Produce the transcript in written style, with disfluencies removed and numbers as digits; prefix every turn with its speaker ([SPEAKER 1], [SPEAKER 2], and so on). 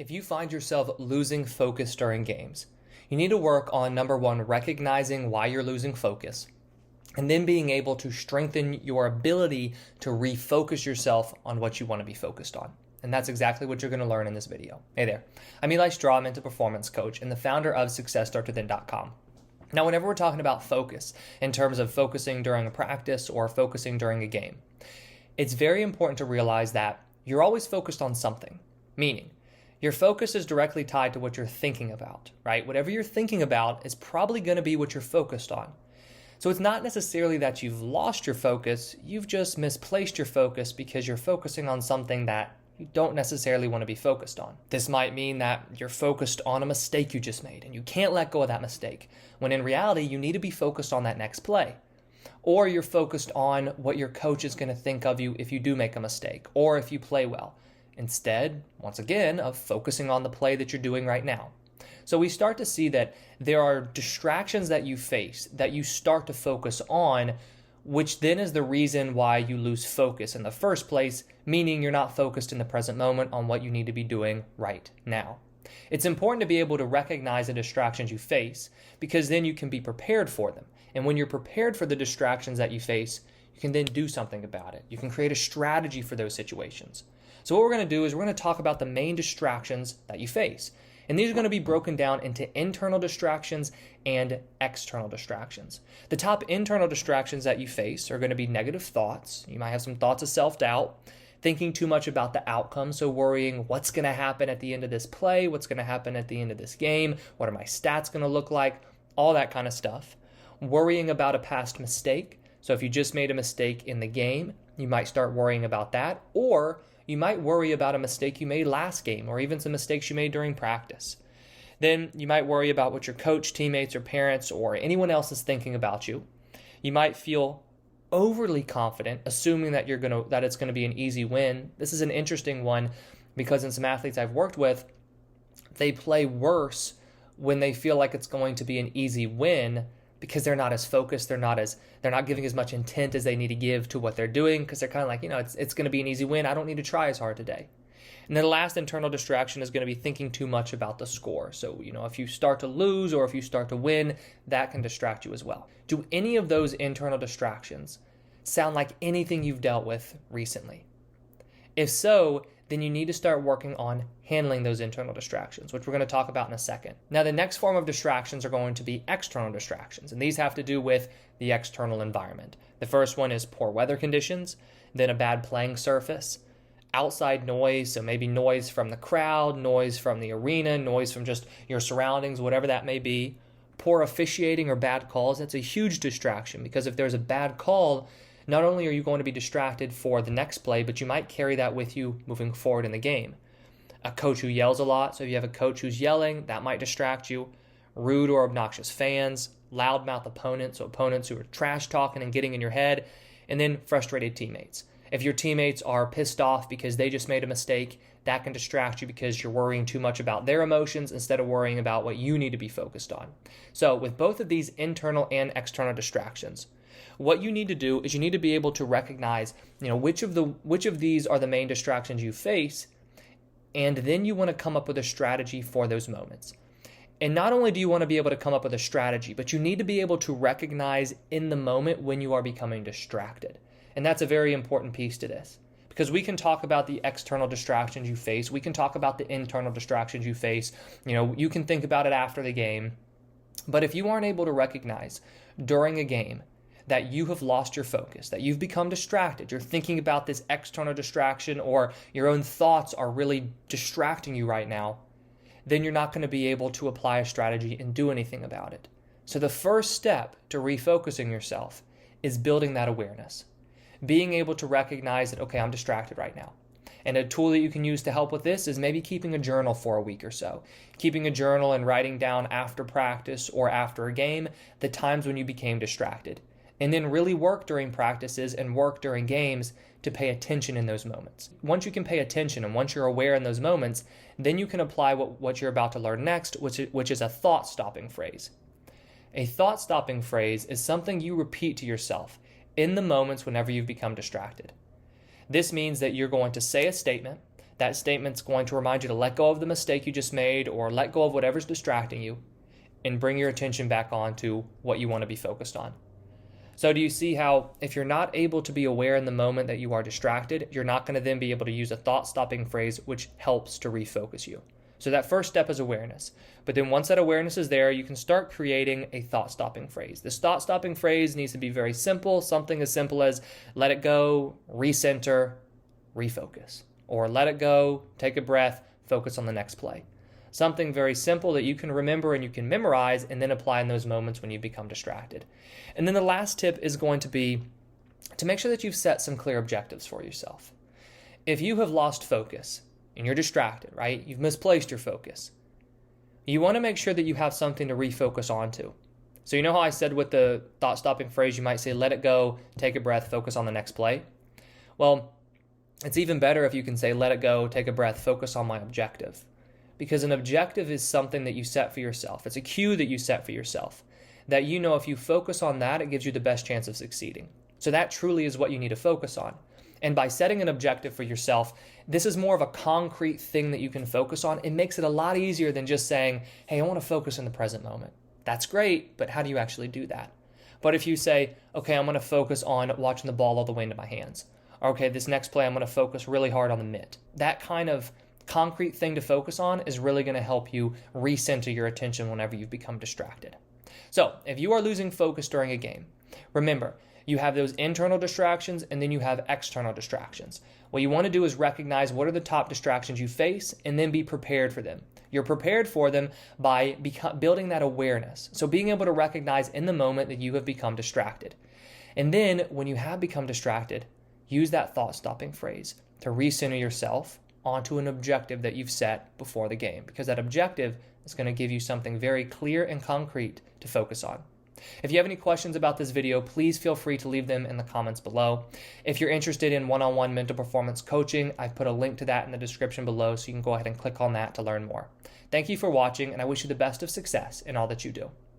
[SPEAKER 1] If you find yourself losing focus during games, you need to work on number one, recognizing why you're losing focus, and then being able to strengthen your ability to refocus yourself on what you want to be focused on. And that's exactly what you're going to learn in this video. Hey there, I'm Eli Straw, mental performance coach and the founder of SuccessStartsWithin.com. Now, whenever we're talking about focus, in terms of focusing during a practice or focusing during a game, it's very important to realize that you're always focused on something, meaning your focus is directly tied to what you're thinking about, right? Whatever you're thinking about is probably going to be what you're focused on. So it's not necessarily that you've lost your focus, you've just misplaced your focus because you're focusing on something that you don't necessarily want to be focused on. This might mean that you're focused on a mistake you just made and you can't let go of that mistake, when in reality you need to be focused on that next play. Or you're focused on what your coach is going to think of you if you do make a mistake or if you play well, instead, once again, of focusing on the play that you're doing right now. So we start to see that there are distractions that you face that you start to focus on, which then is the reason why you lose focus in the first place, meaning you're not focused in the present moment on what you need to be doing right now. It's important to be able to recognize the distractions you face because then you can be prepared for them. And when you're prepared for the distractions that you face, you can then do something about it. You can create a strategy for those situations. So what we're going to do is we're going to talk about the main distractions that you face. And these are going to be broken down into internal distractions and external distractions. The top internal distractions that you face are going to be negative thoughts. You might have some thoughts of self-doubt, thinking too much about the outcome, so worrying what's going to happen at the end of this play, what's going to happen at the end of this game, what are my stats going to look like, all that kind of stuff. Worrying about a past mistake. So if you just made a mistake in the game, you might start worrying about that, or you might worry about a mistake you made last game or even some mistakes you made during practice. Then you might worry about what your coach, teammates, or parents or anyone else is thinking about you. You might feel overly confident, assuming that it's going to be an easy win. This is an interesting one because in some athletes I've worked with, they play worse when they feel like it's going to be an easy win because they're not as focused, they're not giving as much intent as they need to give to what they're doing because they're kind of like, it's going to be an easy win. I don't need to try as hard today. And then the last internal distraction is going to be thinking too much about the score. So, if you start to lose or if you start to win, that can distract you as well. Do any of those internal distractions sound like anything you've dealt with recently? If so, then you need to start working on handling those internal distractions, which we're going to talk about in a second. Now, the next form of distractions are going to be external distractions, and these have to do with the external environment. The first one is poor weather conditions, then a bad playing surface, outside noise, so maybe noise from the crowd, noise from the arena, noise from just your surroundings, whatever that may be. Poor officiating or bad calls, that's a huge distraction because if there's a bad call, not only are you going to be distracted for the next play, but you might carry that with you moving forward in the game. A coach who yells a lot, so if you have a coach who's yelling, that might distract you. Rude or obnoxious fans, loudmouth opponents, so opponents who are trash talking and getting in your head, and then frustrated teammates. If your teammates are pissed off because they just made a mistake, that can distract you because you're worrying too much about their emotions instead of worrying about what you need to be focused on. So with both of these internal and external distractions, what you need to do is you need to be able to recognize, which of these are the main distractions you face, and then you want to come up with a strategy for those moments. And not only do you want to be able to come up with a strategy, but you need to be able to recognize in the moment when you are becoming distracted. And that's a very important piece to this. Because we can talk about the external distractions you face. We can talk about the internal distractions you face. You can think about it after the game. But if you aren't able to recognize during a game that you have lost your focus, that you've become distracted, you're thinking about this external distraction or your own thoughts are really distracting you right now, then you're not going to be able to apply a strategy and do anything about it. So the first step to refocusing yourself is building that awareness. Being able to recognize that, okay, I'm distracted right now. And a tool that you can use to help with this is maybe keeping a journal for a week or so. Keeping a journal and writing down after practice or after a game the times when you became distracted. And then really work during practices and work during games to pay attention in those moments. Once you can pay attention and once you're aware in those moments, then you can apply what you're about to learn next, which is a thought-stopping phrase. A thought-stopping phrase is something you repeat to yourself in the moments whenever you've become distracted. This means that you're going to say a statement That statement's going to remind you to let go of the mistake you just made or let go of whatever's distracting you and bring your attention back on to what you want to be focused on. So do you see how if you're not able to be aware in the moment that you are distracted, you're not going to then be able to use a thought-stopping phrase which helps to refocus you. So that first step is awareness. But then once that awareness is there, you can start creating a thought-stopping phrase. This thought-stopping phrase needs to be very simple, something as simple as let it go, recenter, refocus. Or let it go, take a breath, focus on the next play. Something very simple that you can remember and you can memorize and then apply in those moments when you become distracted. And then the last tip is going to be to make sure that you've set some clear objectives for yourself. If you have lost focus and you're distracted, right? You've misplaced your focus. You want to make sure that you have something to refocus onto. So you know how I said with the thought-stopping phrase, you might say, let it go, take a breath, focus on the next play? Well, it's even better if you can say, let it go, take a breath, focus on my objective. Because an objective is something that you set for yourself. It's a cue that you set for yourself. That you know if you focus on that, it gives you the best chance of succeeding. So that truly is what you need to focus on. And by setting an objective for yourself, this is more of a concrete thing that you can focus on. It makes it a lot easier than just saying, hey, I want to focus in the present moment. That's great, but how do you actually do that? But if you say, okay, I'm going to focus on watching the ball all the way into my hands. Or, okay, this next play, I'm going to focus really hard on the mitt. That kind of concrete thing to focus on is really going to help you recenter your attention whenever you've become distracted. So if you are losing focus during a game, remember, you have those internal distractions and then you have external distractions. What you want to do is recognize what are the top distractions you face and then be prepared for them. You're prepared for them by building that awareness. So being able to recognize in the moment that you have become distracted. And then when you have become distracted, use that thought-stopping phrase to recenter yourself onto an objective that you've set before the game, because that objective is going to give you something very clear and concrete to focus on. If you have any questions about this video, please feel free to leave them in the comments below. If you're interested in one-on-one mental performance coaching, I've put a link to that in the description below, so you can go ahead and click on that to learn more. Thank you for watching, and I wish you the best of success in all that you do.